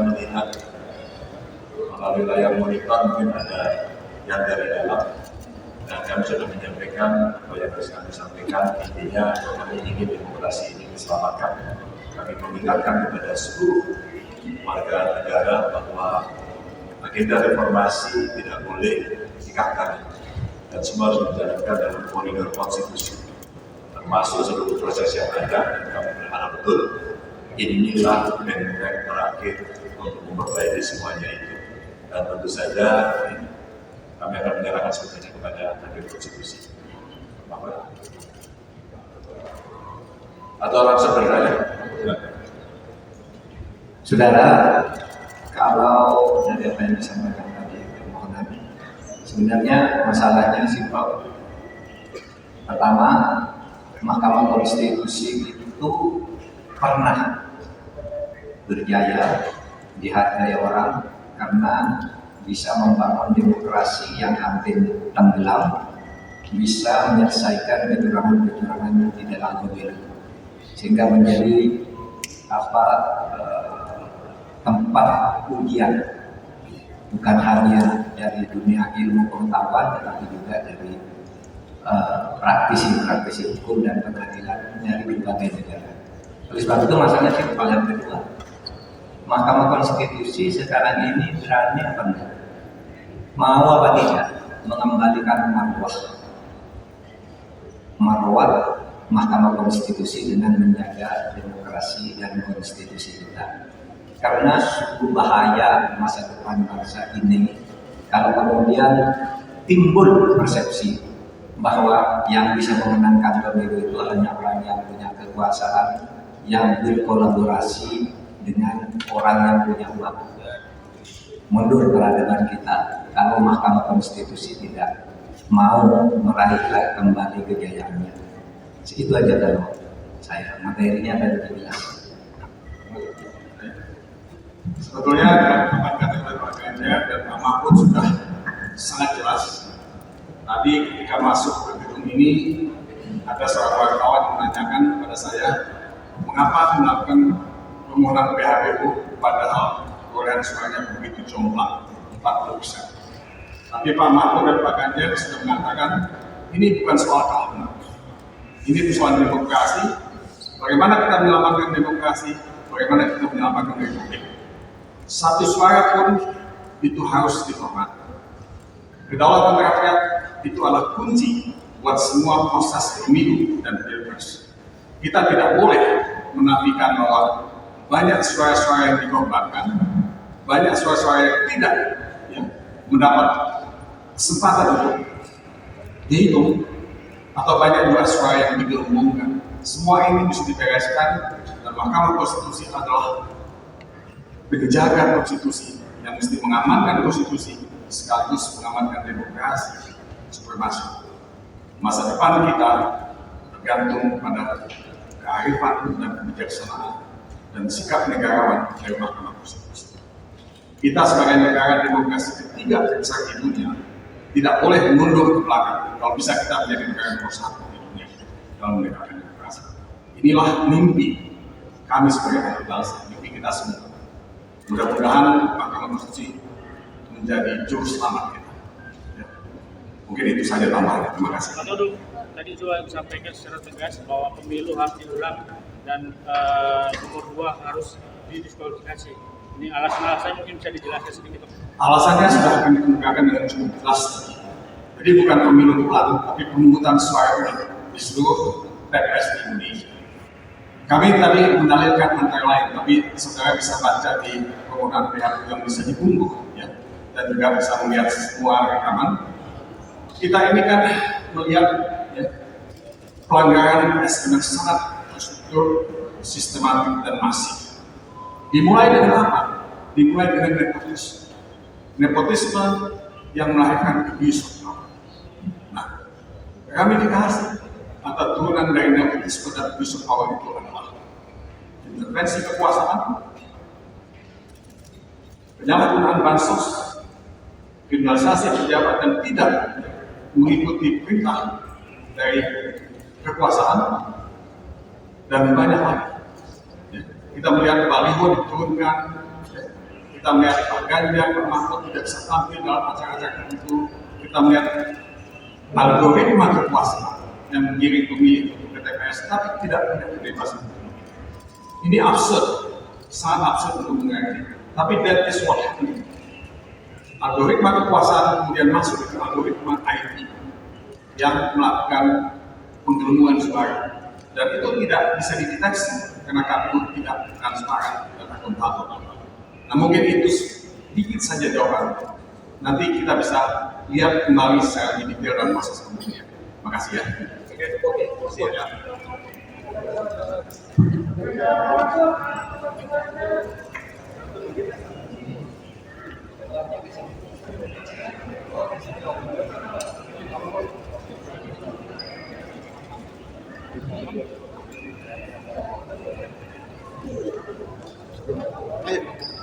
melihat melalui layar monitor mungkin ada yang dari dalam, dan kami sudah menyampaikan apa yang harus kami sampaikan. Intinya kami ingin demokrasi ini diselamatkan. Kami mengingatkan kepada seluruh warga negara bahwa agenda reformasi tidak boleh dikangkang dan semua harus dijalankan dalam koridor konstitusi, termasuk seluruh proses yang ada. Dan kami berharap betul inilah benteng terakhir untuk memperbaiki semuanya itu. Dan tentu saja kami akan menyerahkan sepenuhnya kepada Hakim Konstitusi. Atau langsung bertanya? Saudara, kalau dari apa yang disampaikan tadi permohonan, sebenarnya masalahnya simpel. Pertama, Mahkamah Konstitusi itu pernah berjaya dihargai orang karena bisa membangun demokrasi yang hampir tenggelam, bisa menyelesaikan kecurangan-kecurangan di dalam pemilu, sehingga menjadi tempat ujian bukan hanya dari dunia ilmu pengetahuan, tetapi juga dari praktisi hukum dan pengadilan dari berbagai negara. Oleh sebab itu masalahnya simpel. Yang kedua, Mahkamah Konstitusi sekarang ini berani apa enggak, mau apa tidak mengembalikan marwah Mahkamah Konstitusi dengan menjaga demokrasi dan konstitusi kita. Karena sungguh bahaya masa depan bangsa ini kalau kemudian timbul persepsi bahwa yang bisa memenangkan pemilu itu hanya orang yang punya kekuasaan, yang berkolaborasi dengan orang yang punya uang. Mundur peradaban kita kalau Mahkamah Konstitusi tidak mau meraih kembali kejayaannya. Itu aja kalau saya, materinya tadi jelas. Sebetulnya kata-kata Pak Ganjar dan Pak Mahfud sudah sangat jelas. Tadi ketika masuk ke gedung ini, ada seorang wartawan menanyakan kepada saya, mengapa melakukan permohonan PHPU padahal perolehan suaranya begitu jomplang, 40%. Tapi Pak Mahfud dan Pak Ganjar sudah mengatakan, ini bukan soal kalah, ini persoalan demokrasi. Bagaimana kita menyelamatkan demokrasi? Bagaimana kita menyelamatkan republik? Satu suara pun itu harus dihormati. Kedaulatan rakyat itu adalah kunci buat semua proses pemilu dan pilpres. Kita tidak boleh menafikan bahwa banyak suara-suara yang dikorbankan, banyak suara-suara yang tidak mendapat kesempatan untuk dihitung, atau banyak juga suara yang digelembungkan. Semua ini bisa dibereskan, dan Mahkamah Konstitusi adalah penjaga konstitusi yang mesti mengamankan konstitusi sekaligus mengamankan demokrasi supremasi. Masa depan kita tergantung pada kearifan dan kebijaksanaan dan sikap negarawan dari Mahkamah Konstitusi. Kita sebagai negara demokrasi ketiga terbesar di dunia tidak boleh mundur ke belakang. Kalau bisa kita menjadi negara nomor satu di dunia dalam menegakkan demokrasi. Inilah mimpi kami sebagai bangsa, mimpi kita semua. Mudah-mudahan Mahkamah Konstitusi menjadi juru selamat kita. Ya. Mungkin itu saja tambahannya. Terima kasih. Pak Todung, tadi juga disampaikan secara tegas bahwa pemilu harus diulang dan nomor 2 harus didiskualifikasi. Ini alasan-alasannya mungkin bisa dijelaskan sedikit. Alasannya sudah kami kemukakan dengan cukup jelas tadi. Jadi bukan pemilu ulang, tapi pemungutan suara ulang di seluruh TPS di Indonesia. Kami tadi mendalilkan antara lain, tapi saudara bisa baca di permohonan pihak yang bisa dibungkus, ya, dan juga bisa melihat semua rekaman. Kita ini kan melihat pelanggaran yang sangat terstruktur, sistematik dan masif. Dimulai dengan apa? Dimulai dengan nepotisme. Nepotisme yang melahirkan abuse of power. Nah, ramifikasi atau turunan dari nepotisme dan abuse of power itu adalah intervensi kekuasaan, penyalahgunaan bansos, kriminalisasi pejabat dan tidak mengikuti perintah dari kekuasaan, dan banyak lagi. Kita melihat baliho diturunkan, kita melihat Pak Ganjar, Pak Mahfud tidak bisa tampil dalam acara-acara itu, kita melihat algoritma kekuasaan yang menggiring pemilih ke TPS, tapi tidak punya kebebasan. Ini absurd, sangat absurd untuk mengerti. Tapi that is what happened. Algoritma kekuasaan kemudian masuk ke algoritma IT yang melakukan penggelembungan suara, dan itu tidak bisa dideteksi karena KPU tidak transparan dan akuntabel. Nah, mungkin itu sedikit saja jawaban. Nanti kita bisa lihat kembali secara lebih detail dalam proses kemudian. Makasih ya. Oke, ya. Ayo.